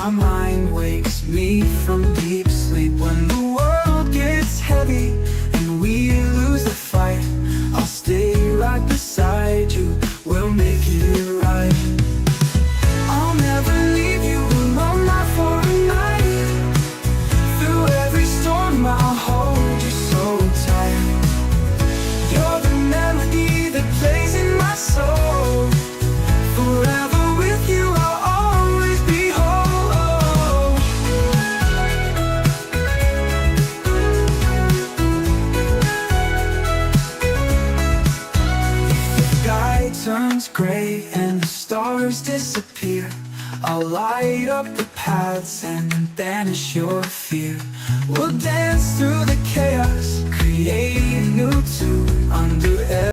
My mind wakes me from deep sleep. When the world gets heavy and we lose the fight, I'll stay right beside you, we'll make it right. I'll never leave you alone, not for a night. Through every storm I'll hold you so tight. You're the melody that plays in my soul. Forever with you I'll always be whole. If the sky turns gray and the stars disappear, I'll light up the paths and banish your fear. We'll dance through the chaos, create a new tune under